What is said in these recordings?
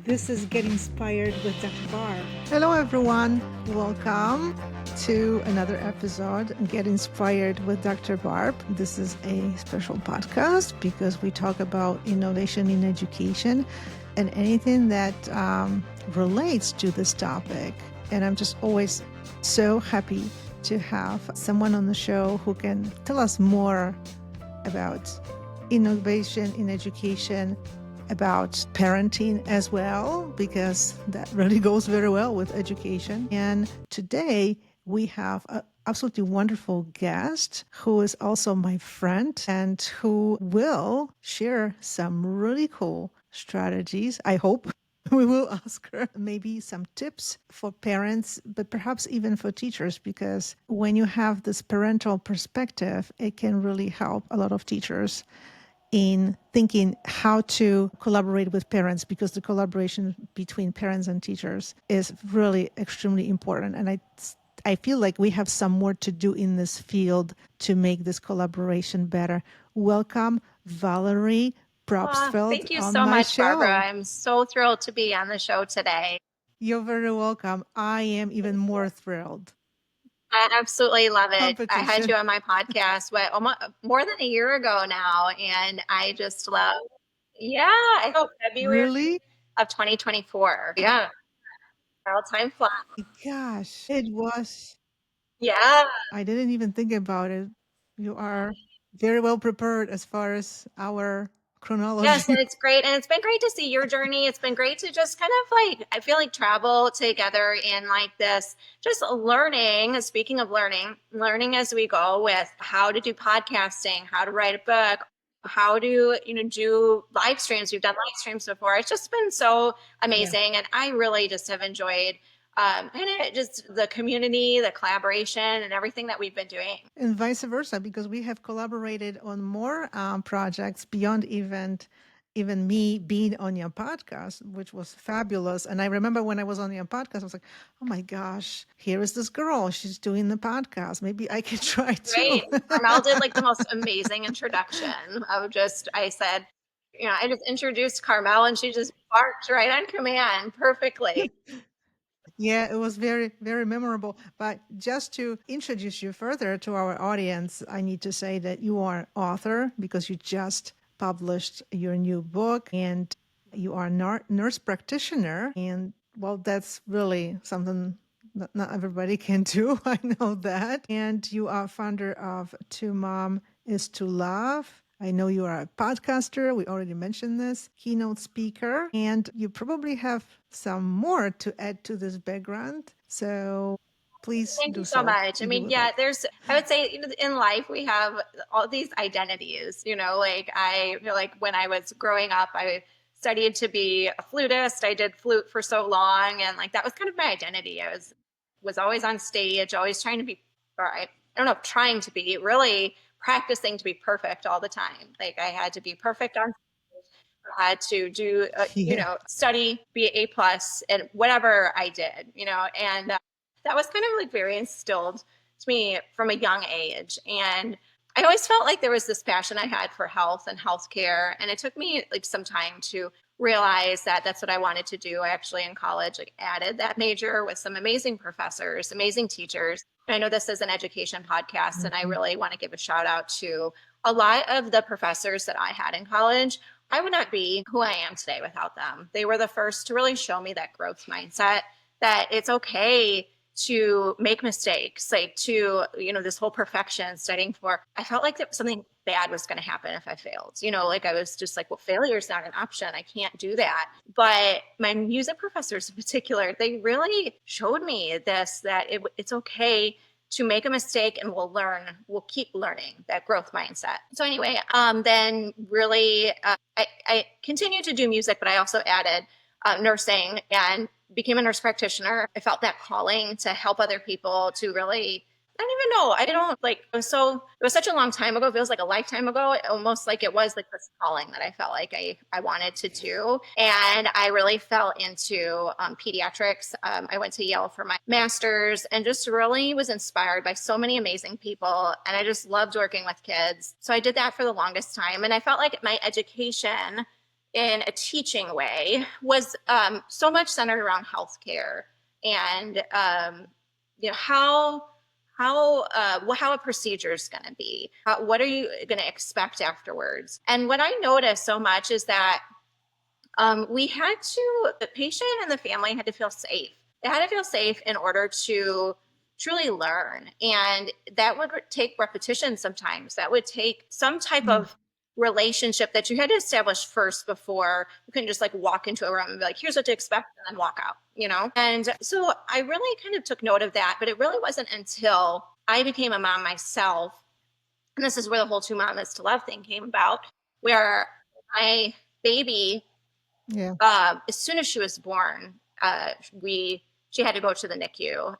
This is Get Inspired with Dr. Barb. Hello, everyone. Welcome to another episode, Get Inspired with Dr. Barb. This is a special podcast because we talk about innovation in education and anything that relates to this topic. And I'm just always so happy to have someone on the show who can tell us more about innovation in education, about parenting as well, because that really goes very well with education. And today we have an absolutely wonderful guest who is also my friend and who will share some really cool strategies, I hope. We will ask her maybe some tips for parents, but perhaps even for teachers, because when you have this parental perspective, it can really help a lot of teachers in thinking how to collaborate with parents, because the collaboration between parents and teachers is really extremely important. And I feel like we have some more to do in this field to make this collaboration better. Welcome, Valerie Probstfeld, Thank you on so my much, Barbara. show. I'm so thrilled to be on the show today. You're very welcome. I am even more thrilled. I absolutely love it. I had you Competition. on my podcast almost more than a year ago now, and I just love. Yeah, I hope February Really? of 2024. Yeah, how time flies. Gosh, it was. Yeah. I didn't even think about it. You are very well prepared as far as our Yes, and chronology. it's great. And it's been great to see your journey. It's been great to just kind of I feel like travel together in like this, just learning. Speaking of learning as we go with how to do podcasting, how to write a book, how to, do live streams. We've done live streams before. It's just been so Yeah. amazing. And I really just have enjoyed and just the community, the collaboration, and everything that we've been doing. And vice versa, because we have collaborated on more projects beyond even me being on your podcast, which was fabulous. And I remember when I was on your podcast, I was like, oh my gosh, here is this girl. She's doing the podcast. Maybe I could try too. Right. Carmel did like the most amazing introduction of I said, I just introduced Carmel and she just barked right on command perfectly. Yeah, it was very, very memorable. But just to introduce you further to our audience, I need to say that you are author because you just published your new book, and you are nurse practitioner. And well, that's really something that not everybody can do. I know that. And you are founder of To Mom is to Love. I know you are a podcaster. We already mentioned this, keynote speaker, and you probably have some more to add to this background. So please Thank you do so so much. I if you mean, would yeah, like. I would say, in life we have all these identities, like I feel like when I was growing up, I studied to be a flutist. I did flute for so long. And like, that was kind of my identity. I was always on stage, always trying to be, or I don't know, trying to be really practicing to be perfect all the time. Like I had to be perfect on had to do, Yeah. study, be A plus, and whatever I did, and that was kind of like very instilled to me from a young age. And I always felt like there was this passion I had for health and healthcare, and it took me like some time to realize that that's what I wanted to do. I actually in college like added that major with some amazing professors, amazing teachers. And I know this is an education podcast, and I Mhm. really want to give a shout out to a lot of the professors that I had in college. I would not be who I am today without them. They were the first to really show me that growth mindset, that it's okay to make mistakes, like to, this whole perfection studying for. I felt like that something bad was going to happen if I failed. Like I was just like, well, failure is not an option. I can't do that. But my music professors in particular, they really showed me this, that it's okay to make a mistake and we'll keep learning, that growth mindset. So anyway, then really I continued to do music, but I also added nursing and became a nurse practitioner. I felt that calling to help other people to really, I don't even know. I don't like, it was such a long time ago. It feels like a lifetime ago, almost like it was like this calling that I felt like I wanted to do. And I really fell into pediatrics. I went to Yale for my master's and just really was inspired by so many amazing people. And I just loved working with kids. So I did that for the longest time. And I felt like my education in a teaching way was so much centered around healthcare and how a procedure is going to be. What are you going to expect afterwards? And what I noticed so much is that the patient and the family had to feel safe. They had to feel safe in order to truly learn. And that would take repetition sometimes. That would take some type Yeah. of relationship that you had to establish first before you can just like walk into a room and be like, here's what to expect, and then walk out, you know? And so I really kind of took note of that, but it really wasn't until I became a mom myself. And this is where the whole two mamas to love thing came about, where my baby Yeah. as soon as she was born, we she had to go to the NICU.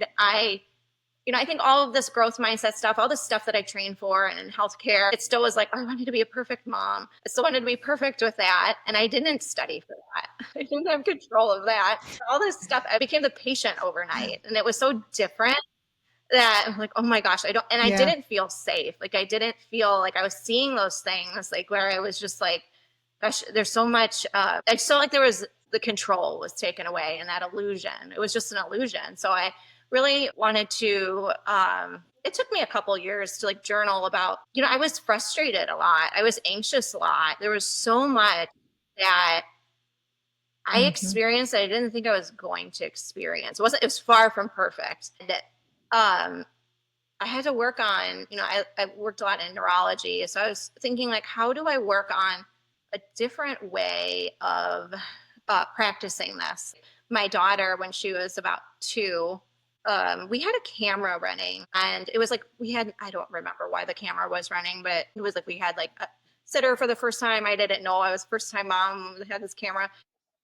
I think all of this growth mindset stuff, all this stuff that I trained for and in healthcare, it still was like, oh, I wanted to be a perfect mom. I still wanted to be perfect with that. And I didn't study for that. I didn't have control of that. All this stuff, I became the patient overnight. And it was so different that I'm like, oh my gosh, I Yeah. didn't feel safe. Like I didn't feel like I was seeing those things, like where I was just like, gosh, there's so much. I just felt like the control was taken away and that illusion. It was just an illusion. So I really wanted to. It took me a couple years to like journal about. I was frustrated a lot. I was anxious a lot. There was so much that I Hmm. experienced that I didn't think I was going to experience. It was far from perfect. Um, I had to work on, I worked a lot in neurology. So I was thinking, like, how do I work on a different way of practicing this? My daughter, when she was about 2, we had a camera running, and it was like I don't remember why the camera was running, but it was like we had like a sitter for the first time. I didn't know I was first time mom. We had this camera.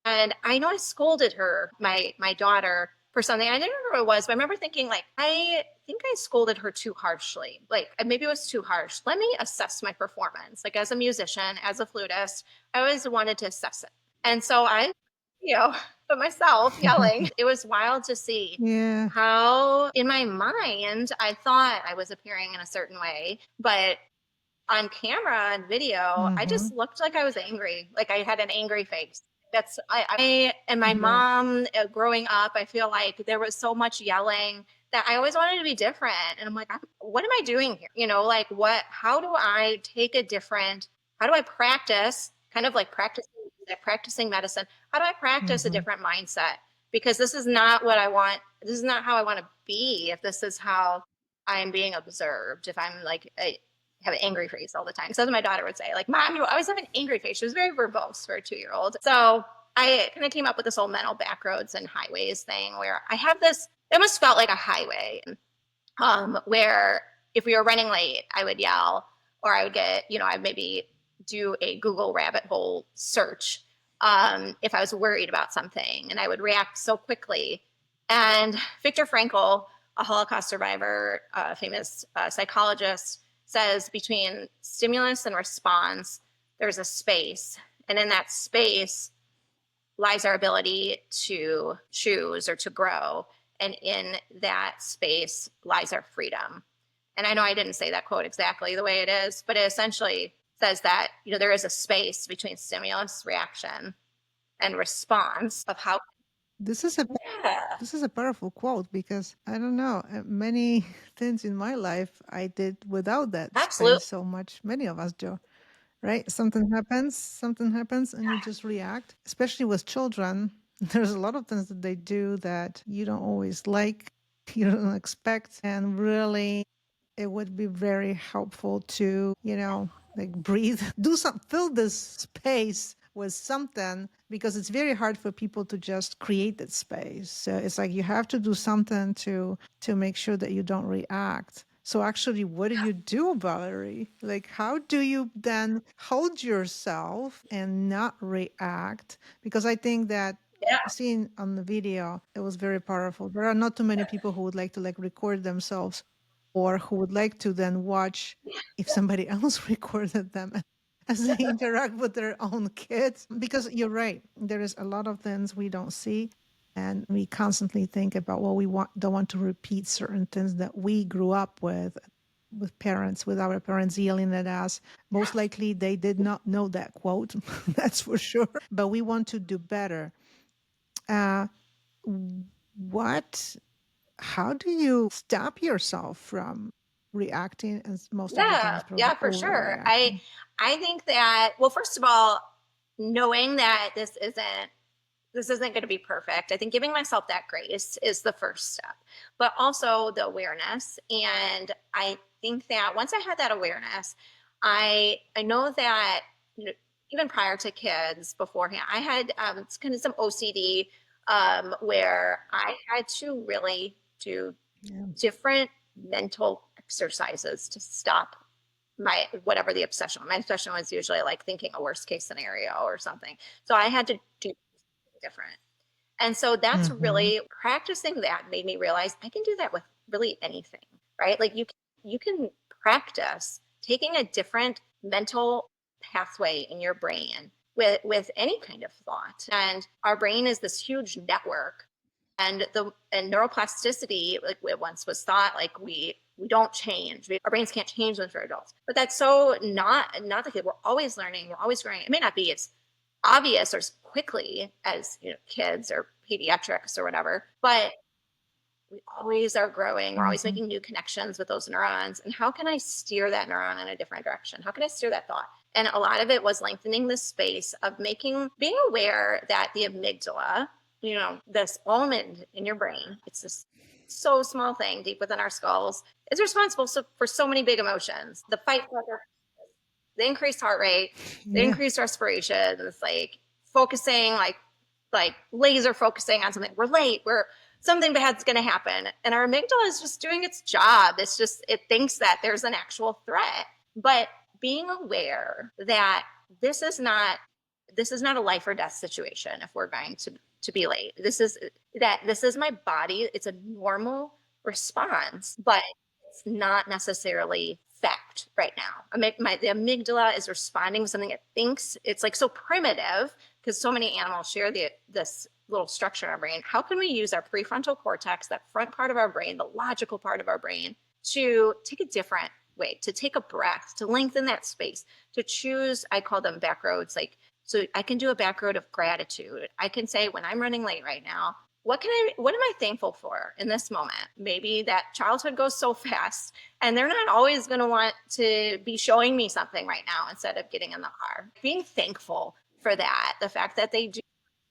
And I know I scolded her, my daughter, for something. I didn't remember what it was, but I remember thinking, like, I think I scolded her too harshly. Like, maybe it was too harsh. Let me assess my performance. Like, as a musician, as a flutist, I always wanted to assess it. And so I, put myself yelling. It was wild to see Yeah. how, in my mind, I thought I was appearing in a certain way, but on camera and video, I Hmm. just looked like I was angry. Like I had an angry face. I and my Yeah. mom growing up, I feel like there was so much yelling that I always wanted to be different. And I'm like, what am I doing here? Like how do I how do I practice kind of like practicing medicine? How do I practice a Hmm. different mindset? Because this is not what I want. This is not how I want to be. If this is how I'm being observed, if I'm like have an angry face all the time. So that's what my daughter would say, like, Mom, you always have an angry face. She was very verbose for a 2-year-old. So I kind of came up with this whole mental back roads and highways thing where I have this, it almost felt like a highway, where if we were running late, I would yell, or I would I'd maybe do a Google rabbit hole search if I was worried about something, and I would react so quickly. And Viktor Frankl, a Holocaust survivor, famous psychologist, says between stimulus and response, there's a space. And in that space lies our ability to choose or to grow. And in that space lies our freedom. And I know I didn't say that quote exactly the way it is, but it essentially says that, there is a space between stimulus, reaction, and response of how. This is a Yeah, this is a powerful quote because I don't know, many things in my life I did without that absolutely. space so much. Many of us do, right? Something happens, and you just react, especially with children. There's a lot of things that they do that you don't always like, you don't expect, and really it would be very helpful to, like breathe, do some, fill this space with something because it's very hard for people to just create that space. So it's like you have to do something to make sure that you don't react. So actually, what do you do, Valerie? Like, how do you then hold yourself and not react? Because I think that Yeah. seeing on the video, it was very powerful. There are not too many people who would like to like record themselves or who would like to then watch if somebody else recorded them as they interact with their own kids. Because you're right, there is a lot of things we don't see. And we constantly think about, well, don't want to repeat certain things that we grew up with. with parents, with our parents yelling at us. Most likely they did not know that quote, that's for sure. But we want to do better. Uh, what, how do you stop yourself from reacting? And most of the Yeah, times, probably yeah, for sure. overreacting. I think that, well, first of all, knowing that this isn't going to be perfect. I think giving myself that grace is the first step, but also the awareness. And I think that once I had that awareness, I know that, even prior to kids, beforehand, I had it's kind of some OCD, where I had to really do Yeah. different mental exercises to stop my whatever the obsession. My obsession was usually like thinking a worst case scenario or something. So I had to do different. And so that's Hmm. really practicing that made me realize I can do that with really anything, right? Like you can practice taking a different mental pathway in your brain with any kind of thought. And our brain is this huge network. And neuroplasticity, like it once was thought, like we don't change. Our brains can't change once we're adults. But that's so not the case. We're always learning. We're always growing. It may not be as obvious or as quickly as kids or pediatrics or whatever, but we always are growing. We're always Hmm. making new connections with those neurons. And how can I steer that neuron in a different direction? How can I steer that thought? And a lot of it was lengthening the space of being aware that the amygdala, this almond in your brain, it's this so small thing deep within our skulls, is responsible for so many big emotions. The fight, the increased heart rate, the Yeah. increased respiration, it's like focusing, like laser focusing on something. We're late. We're Something bad's going to happen, and our amygdala is just doing its job. It thinks that there's an actual threat, but being aware that this is not this is not a life or death situation. If we're going to be late, this is my body. It's a normal response, but it's not necessarily fact right now. The amygdala is responding to something it thinks. It's like so primitive because so many animals share this little structure in our brain. How can we use our prefrontal cortex, that front part of our brain, the logical part of our brain, to take a different way, to take a breath, to lengthen that space, to choose, I call them back roads. Like, so I can do a back road of gratitude. I can say, when I'm running late right now, what am I thankful for in this moment? Maybe that childhood goes so fast and they're not always going to want to be showing me something right now instead of getting in the car. Being thankful for that, the fact that they do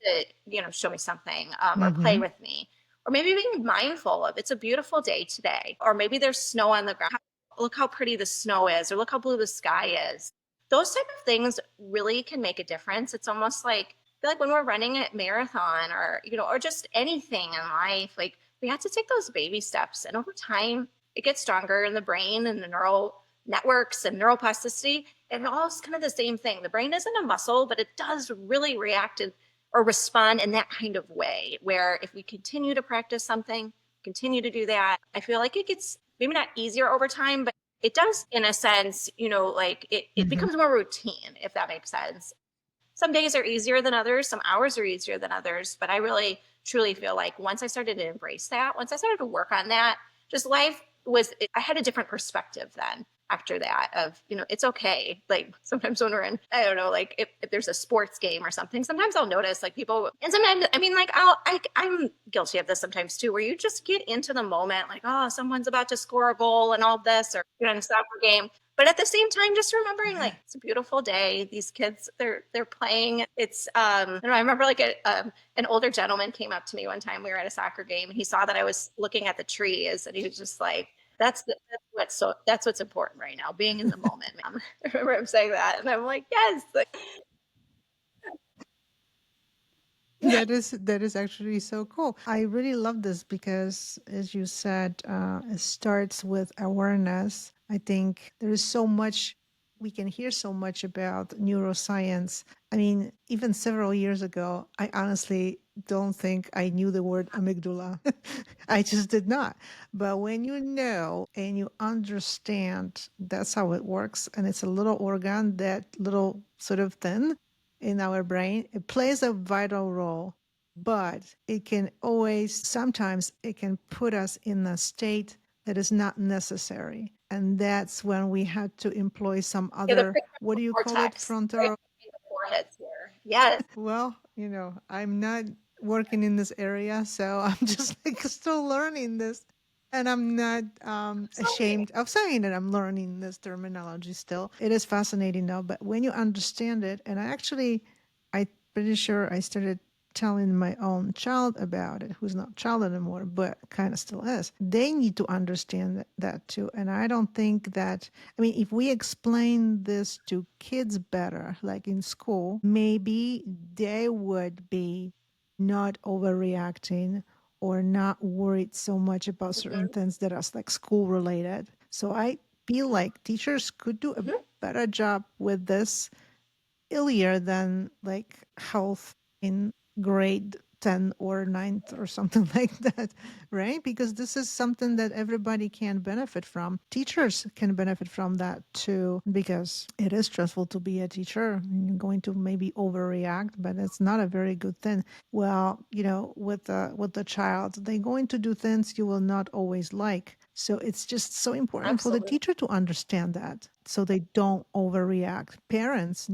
to, show me something, or play Hmm. with me, or maybe being mindful of, it's a beautiful day today, or maybe there's snow on the ground. Look how pretty the snow is, or look how blue the sky is. Those type of things really can make a difference. It's almost like, I feel like when we're running a marathon, or or just anything in life, like we have to take those baby steps, and over time it gets stronger in the brain and the neural networks and neuroplasticity. And all is kind of the same thing. The brain isn't a muscle, but it does really react or respond in that kind of way, where if we continue to practice something, continue to do that, I feel like it gets maybe not easier over time, but it does, in a sense, like it Hmm. becomes more routine, if that makes sense. Some days are easier than others, some hours are easier than others, but I really truly feel like once I started to embrace that, once I started to work on that, just life I had a different perspective then after that of, it's okay. Like sometimes when we're in, I don't know, like if there's a sports game or something, sometimes I'll notice like people, and sometimes, I mean, like I'm guilty of this sometimes too, where you just get into the moment, like, oh, someone's about to score a goal and all this, or you're in a soccer game. But at the same time, just remembering like it's a beautiful day. These kids, they're playing. It's I remember like an older gentleman came up to me one time. We were at a soccer game, and he saw that I was looking at the trees, and he was just like, that's what's important right now, being in the moment, man. I remember him saying that, and I'm like, yes, like, That is actually so cool. I really love this because, as you said, it starts with awareness. I think there is so much we can hear so much about neuroscience. I mean, even several years ago, I honestly don't think I knew the word amygdala. I just did not. But when you know and you understand that's how it works, and it's a little organ, that little sort of thing in our brain. It plays a vital role, but it can always, sometimes it can put us in a state that is not necessary. And that's when we had to employ some Yeah, the other, what prefrontal do you call it? cortex, right Frontal. between the foreheads here. Yes, Well, I'm not working in this area, so I'm just like still learning this. And I'm not absolutely. ashamed of saying that I'm learning this terminology still. It is fascinating though, but when you understand it, and I'm pretty sure I started telling my own child about it, who's not child anymore, but kind of still is. They need to understand that too. And I don't think that, I mean, if we explain this to kids better, like in school, maybe they would be not overreacting or not worried so much about certain Mhm, things that are like school related. So I feel like teachers could do a mhm. better job with this earlier than like health in grade 10 or ninth or something like that, right? Because this is something that everybody can benefit from. Teachers can benefit from that too, because it is stressful to be a teacher. You're going to maybe overreact, but it's not a very good thing. Well, with the child, they're going to do things you will not always like. So it's just so important for the Absolutely. teacher to understand that so they don't overreact. Parents,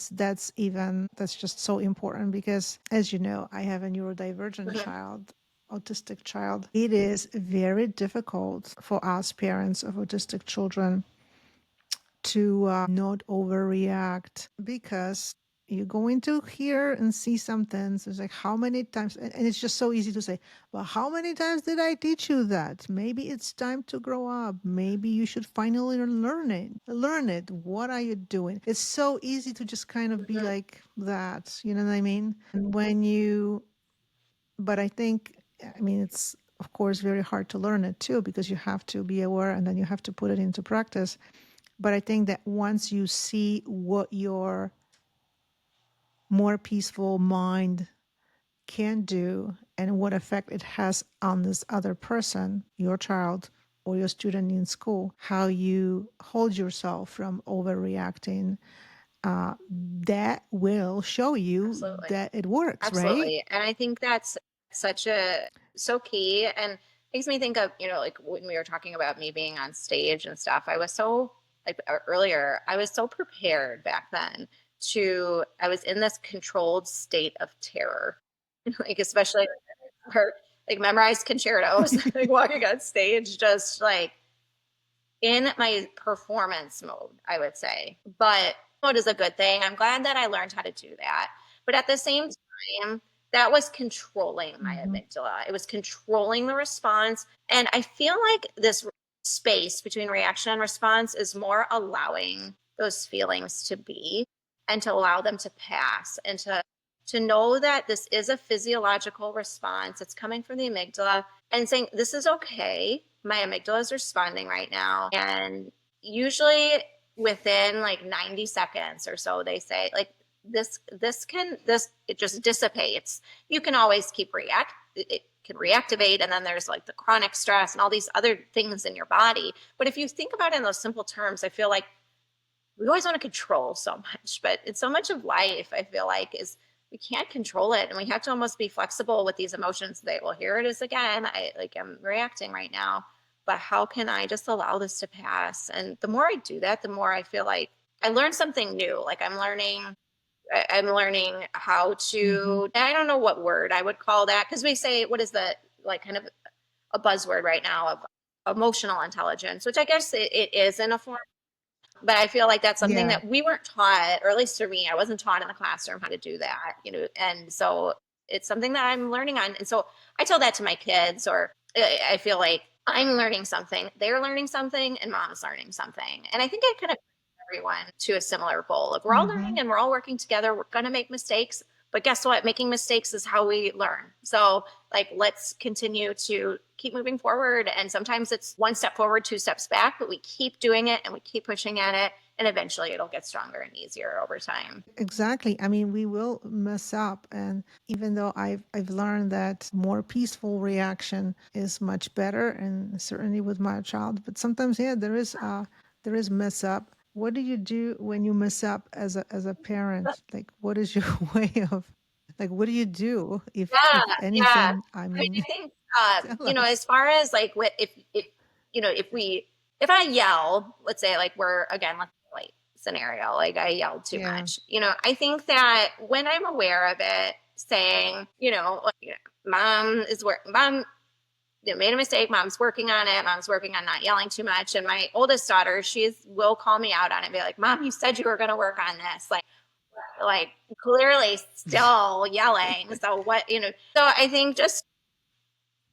that's just so important because, as you know, I have a neurodivergent Mhm. child, autistic child. It is very difficult for us parents of autistic children to not overreact because you're going to hear and see some things. It's like, how many times, and it's just so easy to say, well, how many times did I teach you that? Maybe it's time to grow up. Maybe you should finally learn it. Learn it. What are you doing? It's so easy to just kind of be Mhm. like that. You know what I mean? And when you, but I think, I mean, it's, of course, very hard to learn it too because you have to be aware and then you have to put it into practice. But I think that once you see what your more peaceful mind can do and what effect it has on this other person, your child or your student in school, how you hold yourself from overreacting, that will show you Absolutely. that it works, right? Absolutely. And I think that's such a so key and makes me think of, like when we were talking about me being on stage and stuff, I was so like earlier, I was so prepared back then I was in this controlled state of terror. Like especially for like memorized concertos, like walking on stage, just like in my performance mode, I would say. But mode is a good thing. I'm glad that I learned how to do that. But at the same time, that was controlling my Mhm. amygdala. It was controlling the response. And I feel like this space between reaction and response is more allowing those feelings to be and to allow them to pass and to know that this is a physiological response. It's coming from the amygdala and saying, this is okay. My amygdala is responding right now. And usually within like 90 seconds or so, they say, like, it just dissipates. You can always it can reactivate. And then there's like the chronic stress and all these other things in your body. But if you think about it in those simple terms, I feel like we always want to control so much, but it's so much of life, I feel like, is we can't control it. And we have to almost be flexible with these emotions that, well, here it is again. I'm reacting right now, but how can I just allow this to pass? And the more I do that, the more I feel like I learn something new. Like I'm learning how Mhm. to, I don't know what word I would call that. Cause we say, what is the, like kind of a buzzword right now of emotional intelligence, which I guess it is in a form, but I feel like that's something Yeah. that we weren't taught, or at least for me, I wasn't taught in the classroom how to do that, and so it's something that I'm learning on. And so I tell that to my kids, or I feel like I'm learning something, they're learning something, and mom's learning something. And I think it kind of brings everyone to a similar goal of we're all learning Mhm. and we're all working together. We're going to make mistakes. But guess what? Making mistakes is how we learn. So, like, let's continue to keep moving forward. And sometimes it's one step forward, two steps back, but we keep doing it and we keep pushing at it. And eventually it'll get stronger and easier over time. Exactly. I mean, we will mess up, and even though I've learned that more peaceful reaction is much better, and certainly with my child, but sometimes, yeah, there is mess up. What do you do when you mess up as a parent? Like, what is your way of, like, what do you do if Yeah, yeah. anything? I I mean, I mean, think tell us. as far as like what if if I yell, let's say like we're again, like scenario, like I yelled too Yeah. much, I think that when I'm aware of it, saying, mom is work, mom made a mistake. Mom's working on it. Mom's working on not yelling too much. And my oldest daughter, will call me out on it and be like, Mom, you said you were going to work on this. Like clearly still yelling. So so I think just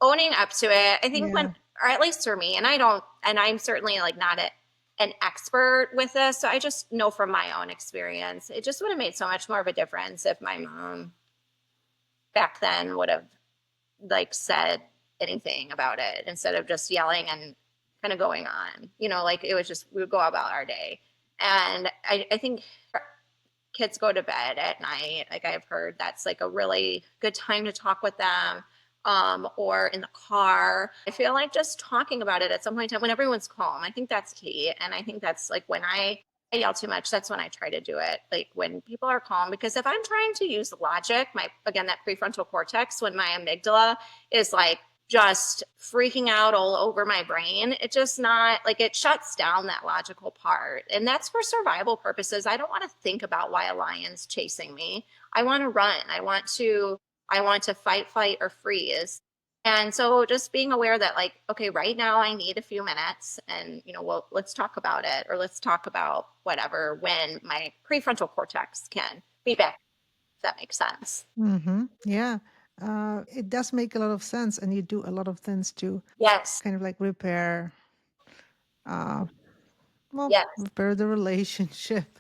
owning up to it. I think Yeah. or at least for me, and I'm certainly like not an expert with this. So I just know from my own experience, it just would have made so much more of a difference if my mom back then would have like said anything about it instead of just yelling and kind of going on. Like it was just we would go about our day. And I think kids go to bed at night. Like I've heard that's like a really good time to talk with them. Or in the car. I feel like just talking about it at some point in time when everyone's calm. I think that's key. And I think that's like when I yell too much, that's when I try to do it. Like when people are calm, because if I'm trying to use logic, again, that prefrontal cortex, when my amygdala is like just freaking out all over my brain, it just not like it shuts down that logical part. And that's for survival purposes. I don't want to think about why a lion's chasing me. I want to run. I want to fight or freeze. And so just being aware that like, okay, right now I need a few minutes and, well, let's talk about it or let's talk about whatever when my prefrontal cortex can be back, if that makes sense. Yeah. It does make a lot of sense, and you do a lot of things to Yes. kind of like repair, uh, Yes. repair the relationship,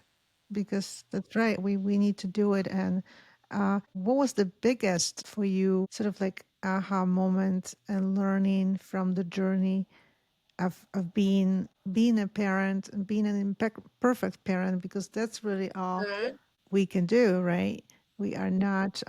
because that's right. We need to do it. And what was the biggest for you, sort of like aha moment and learning from the journey of being a parent and being an perfect parent? Because that's really all Mhm. we can do, right? We are not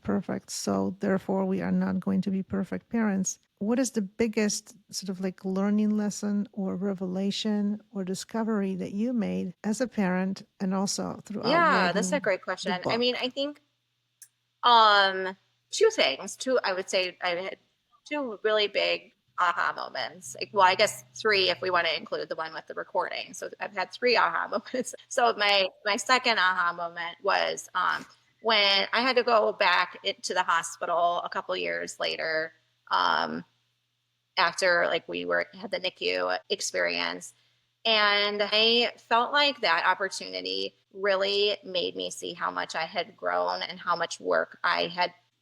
perfect, so therefore we are not going to be perfect parents. What is the biggest sort of like learning lesson or revelation or discovery that you made as a parent, and also throughout Yeah, that's a writing great the question. I mean, book? I think two things. I would say I had two really big aha moments. Like, well, I guess three if we want to include the one with the recording. So I've had three aha moments. So my second aha moment was when I had to go back into the hospital a couple years later, um, after like we were had the NICU experience. And I felt like that opportunity really made me see how much I had grown and how much work I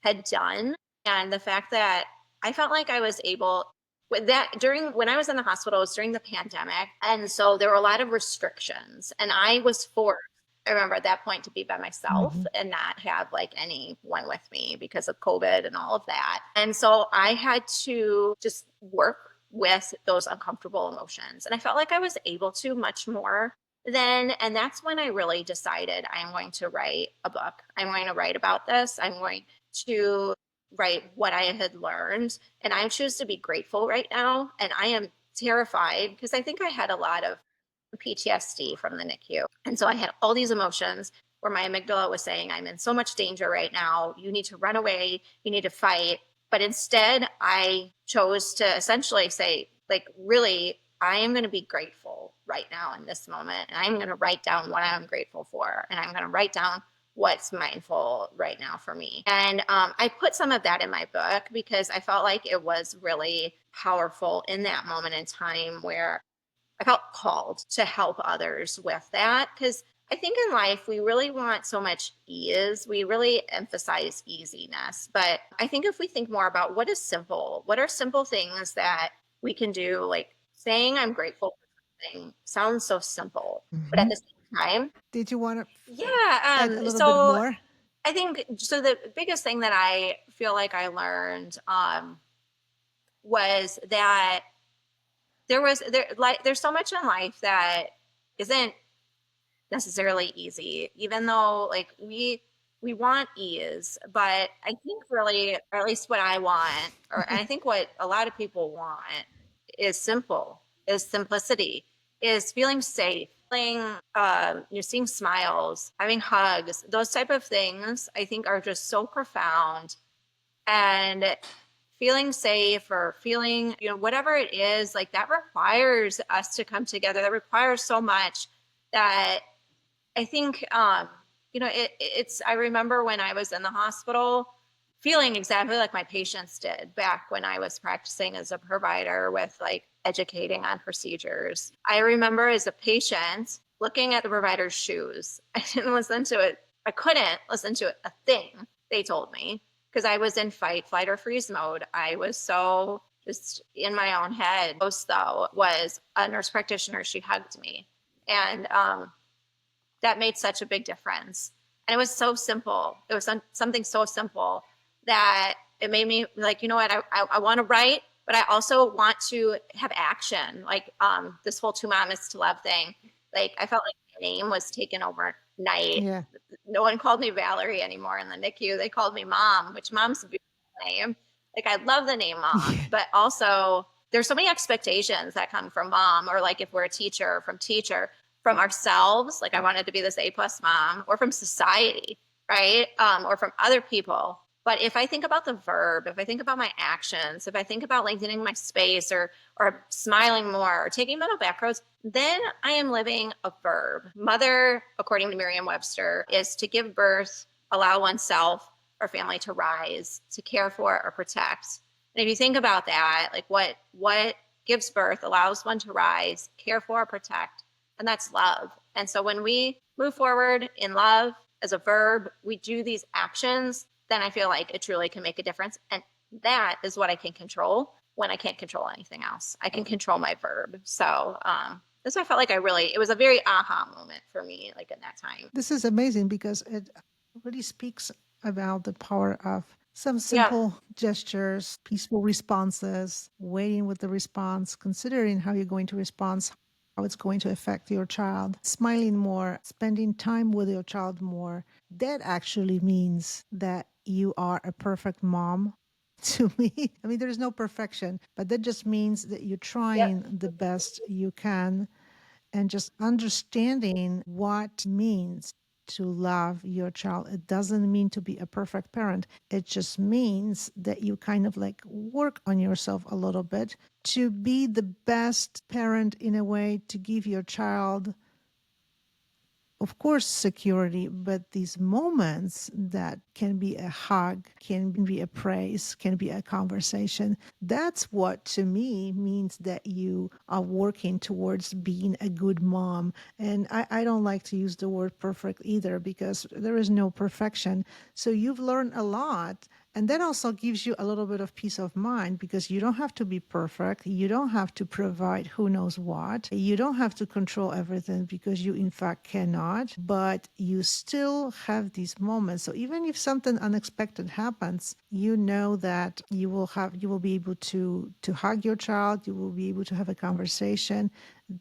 had done. And the fact that I felt like I was able with that during when I was in the hospital, it was during the pandemic. And so there were a lot of restrictions. And I was forced, I remember at that point, to be by myself Hmm. and not have like anyone with me because of COVID and all of that. And so I had to just work with those uncomfortable emotions. And I felt like I was able to much more then. And that's when I really decided I'm going to write a book. I'm going to write about this. I'm going to write what I had learned. And I choose to be grateful right now. And I am terrified because I think I had a lot of PTSD from the NICU. And so I had all these emotions where my amygdala was saying, I'm in so much danger right now. You need to run away. You need to fight. But instead, I chose to essentially say, like, really, I am going to be grateful right now in this moment. And I'm going to write down what I'm grateful for. And I'm going to write down what's mindful right now for me. And I put some of that in my book because I felt like it was really powerful in that moment in time where I felt called to help others with that because I think in life we really want so much ease. We really emphasize easiness. But I think if we think more about what is simple, what are simple things that we can do, like saying I'm grateful for something sounds so simple. But at Hmm. the same time, Did you want to yeah. add a little bit So more? I think so the biggest thing that I feel like I learned was that there's so much in life that isn't necessarily easy, even though like we want ease. But I think really, or at least what I want, or I think what a lot of people want is simple, is simplicity, is feeling safe, feeling you're seeing smiles, having hugs, those type of things I think are just so profound. And feeling safe or feeling, whatever it is, like that requires us to come together. That requires so much that I think, I remember when I was in the hospital feeling exactly like my patients did back when I was practicing as a provider with like educating on procedures. I remember as a patient looking at the provider's shoes. I didn't listen to it. I couldn't listen to a thing they told me because I was in fight, flight, or freeze mode. I was so just in my own head. Most though was a nurse practitioner. She hugged me, and that made such a big difference. And it was so simple. It was something so simple that it made me like, you know what, I want to write, but I also want to have action. Like this whole two mom is to love thing. Like I felt like my name was taken overnight. Yeah. No one called me Valerie anymore in the NICU. They called me Mom, which Mom's a beautiful name. Like I love the name Mom, Yeah. but also there's so many expectations that come from mom, or like if we're a teacher, from teacher, from ourselves. Like I wanted to be this A+ mom, or from society, right? Or from other people. But if I think about the verb, if I think about my actions, if I think about lengthening my space, or smiling more, or taking mental back roads, then I am living a verb. Mother, according to Merriam-Webster, is to give birth, allow oneself or family to rise, to care for or protect. And if you think about that, like what gives birth, allows one to rise, care for, or protect, and that's love. And so when we move forward in love as a verb, we do these actions, then I feel like it truly can make a difference. And that is what I can control when I can't control anything else. I can control my verb. So this I felt like it was a very aha moment for me, like in that time. This is amazing because it really speaks about the power of some Yeah. simple gestures, peaceful responses, waiting with the response, considering how you're going to respond, how it's going to affect your child, smiling more, spending time with your child more. That actually means that you are a perfect mom to me. I mean, there's no perfection, but that just means that you're Yep. trying the best you can and just understanding what means to love your child. It doesn't mean to be a perfect parent. It just means that you kind of like work on yourself a little bit to be the best parent in a way to give your child, of course, security, but these moments that can be a hug, can be a praise, can be a conversation. That's what to me means that you are working towards being a good mom. And I don't like to use the word perfect either because there is no perfection. So you've learned a lot. And that also gives you a little bit of peace of mind because you don't have to be perfect. You don't have to provide who knows what. You don't have to control everything because you, in fact, cannot. But you still have these moments. So even if something unexpected happens, you know that you will be able to hug your child. You will be able to have a conversation.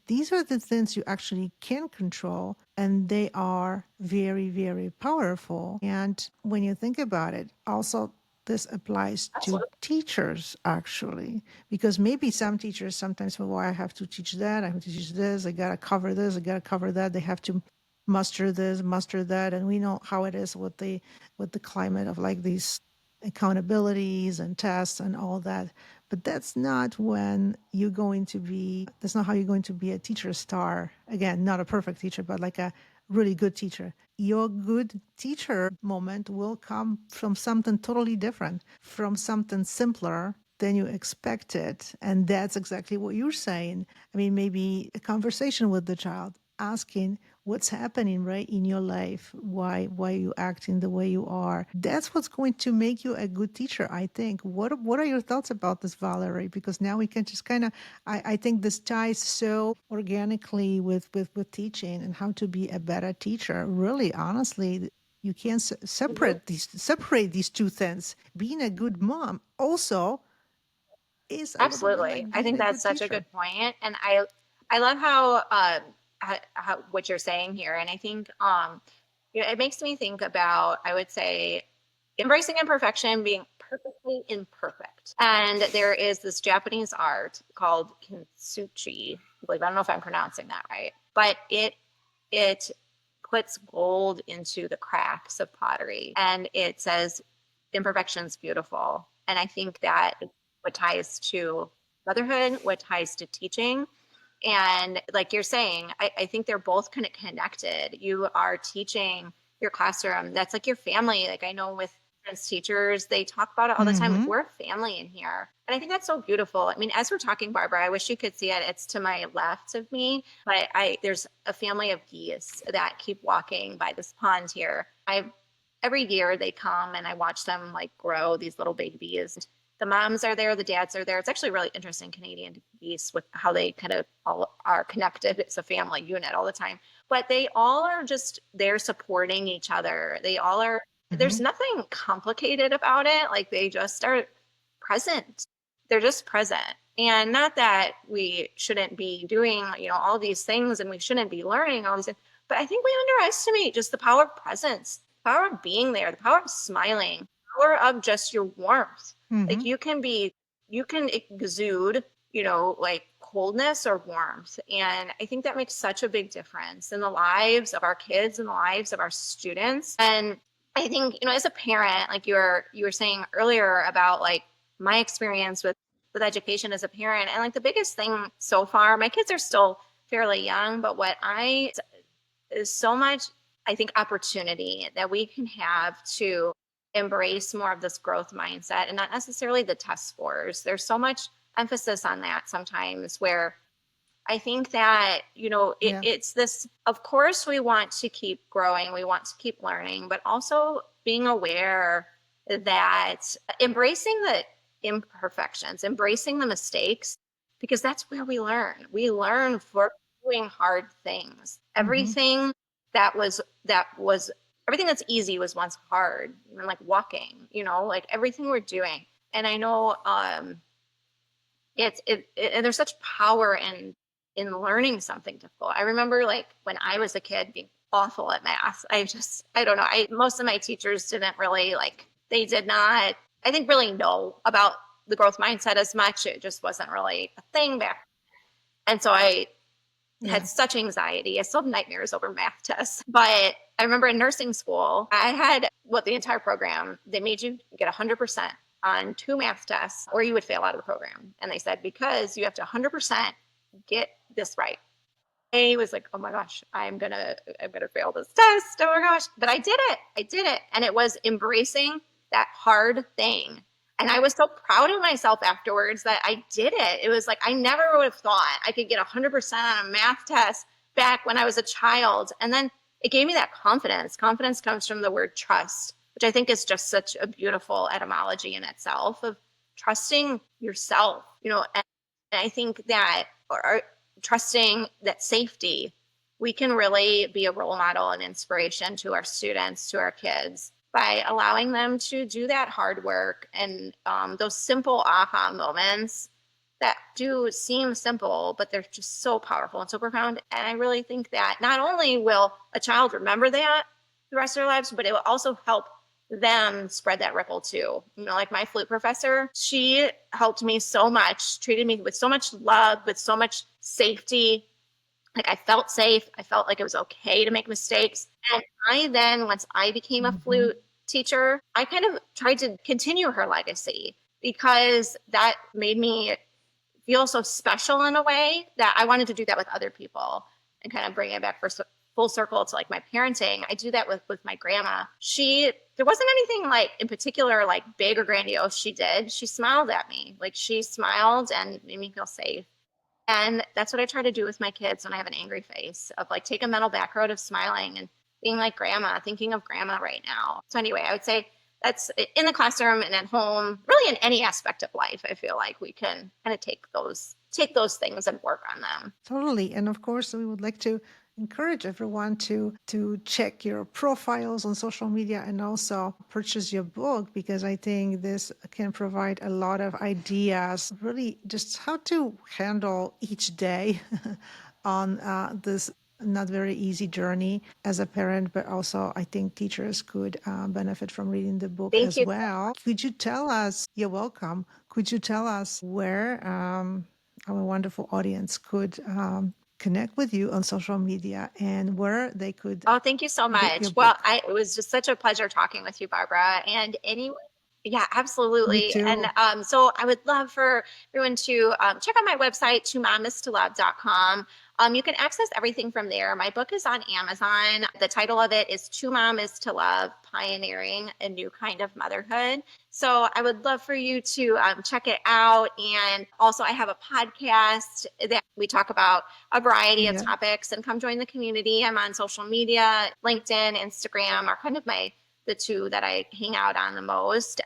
These are the things you actually can control, and they are very, very powerful. And when you think about it, also this applies to Absolutely. teachers actually, because maybe some teachers sometimes, well, I have to teach that, I have to teach this, I gotta cover this, I gotta cover that. They have to muster this, muster that, and we know how it is with the climate of like these accountabilities and tests and all that. But that's not when you're going to be, that's not how you're going to be a teacher star. Again, not a perfect teacher, but like a really good teacher. Your good teacher moment will come from something totally different, from something simpler than you expected. And that's exactly what you're saying. I mean, maybe a conversation with the child, asking what's happening right in your life, why you acting the way you are. That's what's going to make you a good teacher, I think. What are your thoughts about this, Valerie? Because now we can just kind of, I think this ties so organically with teaching and how to be a better teacher. Really, honestly, you can't Mhm. separate these two things. Being a good mom also is a little bit Absolutely. like I being think a that's good such a teacher. good point. And I love how what you're saying here. And I think it makes me think about, I would say, embracing imperfection, being perfectly imperfect. And there is this Japanese art called kintsugi. I believe, I don't know if I'm pronouncing that right, but it puts gold into the cracks of pottery, and it says imperfection's beautiful. And I think that what ties to motherhood, what ties to teaching, and like you're saying, I think they're both kind of connected. You are teaching your classroom. That's like your family. Like I know with as teachers, they talk about it all the time. Like Mm-hmm. we're a family in here. And I think that's so beautiful. I mean, as we're talking, Barbara, I wish you could see it. It's to my left of me, but I there's a family of geese that keep walking by this pond here. I every year they come and I watch them like grow these little babies. The moms are there, the dads are there. It's actually really interesting Canadian geese with how they kind of all are connected. It's a family unit all the time, but they all are just there supporting each other. They all are, Mm-hmm. there's nothing complicated about it. Like they just are present. They're just present. And not that we shouldn't be doing, all these things and we shouldn't be learning all these things, but I think we underestimate just the power of presence, the power of being there, the power of smiling, the power of just your warmth. Like Mm-hmm. you can exude, like coldness or warmth. And I think that makes such a big difference in the lives of our kids and the lives of our students. And I think, as a parent, like you were saying earlier about like my experience with education as a parent, and like the biggest thing so far, my kids are still fairly young, but what I is so much, I think, opportunity that we can have to embrace more of this growth mindset and not necessarily the test scores. There's so much emphasis on that sometimes where I think that, Yeah. it's this, of course, we want to keep growing, we want to keep learning, but also being aware that embracing the imperfections, embracing the mistakes, because that's where we learn. We learn for doing hard things. Mm-hmm. That was everything that's easy was once hard, even like walking, like everything we're doing. And I know and there's such power in learning something difficult. I remember like when I was a kid being awful at math. I don't know. I most of my teachers didn't really they did not I think really know about the growth mindset as much. It just wasn't really a thing back. And so I Yeah. had such anxiety. I still have nightmares over math tests. But I remember in nursing school, I had the entire program, they made you get 100% on 2 math tests or you would fail out of the program. And they said, because you have to 100% get this right. I was like, oh my gosh, I'm gonna fail this test. Oh my gosh. But I did it. I did it. And it was embracing that hard thing. And I was so proud of myself afterwards that I did it. It was like I never would have thought I could get 100% on a math test back when I was a child. And then it gave me that confidence. Confidence comes from the word trust, which I think is just such a beautiful etymology in itself of trusting yourself, and I think that or trusting that safety, we can really be a role model and inspiration to our students, to our kids, by allowing them to do that hard work and those simple aha moments that do seem simple, but they're just so powerful and so profound. And I really think that not only will a child remember that the rest of their lives, but it will also help them spread that ripple too. Like my flute professor, she helped me so much, treated me with so much love, with so much safety. Like I felt safe. I felt like it was okay to make mistakes. And I then, once I became a Mm-hmm. flute teacher, I kind of tried to continue her legacy because that made me feel so special in a way that I wanted to do that with other people and kind of bring it back for full circle to like my parenting. I do that with my grandma. There wasn't anything like in particular like big or grandiose she did. She smiled at me. Like she smiled and made me feel safe. And that's what I try to do with my kids when I have an angry face of like take a mental back road of smiling and being like grandma, thinking of grandma right now. So anyway, I would say that's in the classroom and at home, really in any aspect of life. I feel like we can kind of take those things and work on them. Totally. And of course, we would like to encourage everyone to check your profiles on social media and also purchase your book, because I think this can provide a lot of ideas, really just how to handle each day on this not very easy journey as a parent, but also I think teachers could benefit from reading the book Thank as you. well. Could you tell us, you're welcome, could you tell us where our wonderful audience could connect with you on social media and where they could Oh, thank you so get your much. Well, book? it was just such a pleasure talking with you, Barbara. And anyone Yeah, Me absolutely. And too. so I would love for everyone to check out my website, twomomistolove.com. You can access everything from there. My book is on Amazon. The title of it is Two Mom is to Love, Pioneering a New Kind of Motherhood. So I would love for you to check it out. And also, I have a podcast that we talk about a variety of Yeah. topics, and come join the community. I'm on social media. LinkedIn, Instagram are kind of the two that I hang out on the most.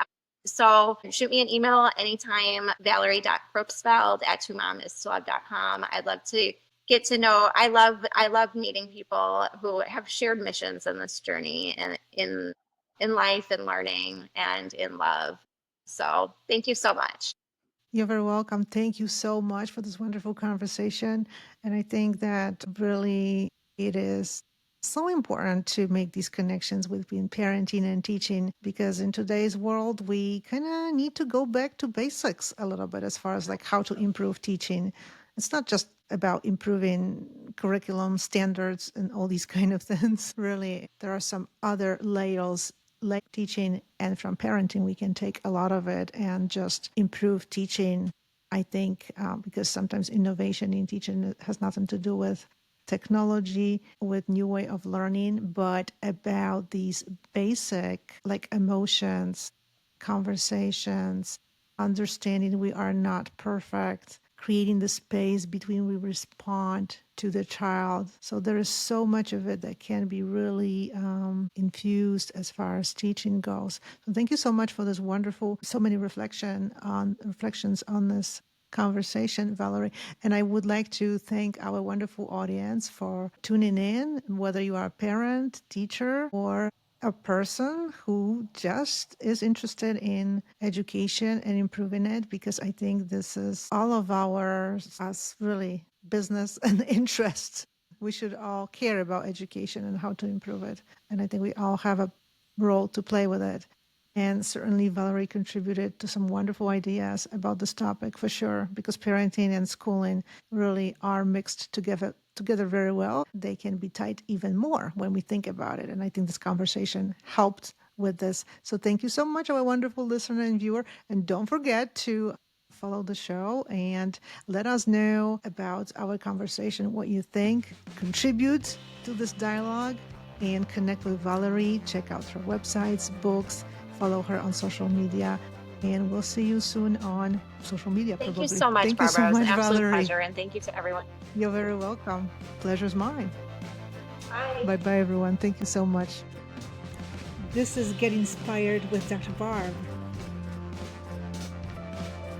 So shoot me an email anytime, Valerie.Probstfeld at twomomistolove.com. I'd love to get to know. I love meeting people who have shared missions in this journey and in life and learning and in love. So thank you so much. You're very welcome. Thank you so much for this wonderful conversation. And I think that really it is so important to make these connections between parenting and teaching because in today's world, we kind of need to go back to basics a little bit as far as like how to improve teaching. It's not just about improving curriculum standards and all these kind of things. Really, there are some other layers like teaching and from parenting, we can take a lot of it and just improve teaching. I think because sometimes innovation in teaching has nothing to do with technology, with new way of learning, but about these basic like emotions, conversations, understanding we are not perfect, creating the space between we respond to the child. So there is so much of it that can be really infused as far as teaching goes. So thank you so much for this wonderful, so many reflections on this conversation, Valerie. And I would like to thank our wonderful audience for tuning in, whether you are a parent, teacher, or a person who just is interested in education and improving it, because I think this is all of us really business and interests. We should all care about education and how to improve it. And I think we all have a role to play with it. And certainly Valerie contributed to some wonderful ideas about this topic for sure, because parenting and schooling really are mixed together very well. They can be tied even more when we think about it. And I think this conversation helped with this. So thank you so much, our wonderful listener and viewer. And don't forget to follow the show and let us know about our conversation, what you think, contribute to this dialogue, and connect with Valerie. Check out her websites, books, follow her on social media, and we'll see you soon on social media Thank you probably. so much, Thank you so Barbara. It was an much, absolute Valerie. pleasure. And thank you to everyone. You're very welcome. Pleasure's mine. Bye. Bye bye, everyone. Thank you so much. This is Get Inspired with Dr. Barb.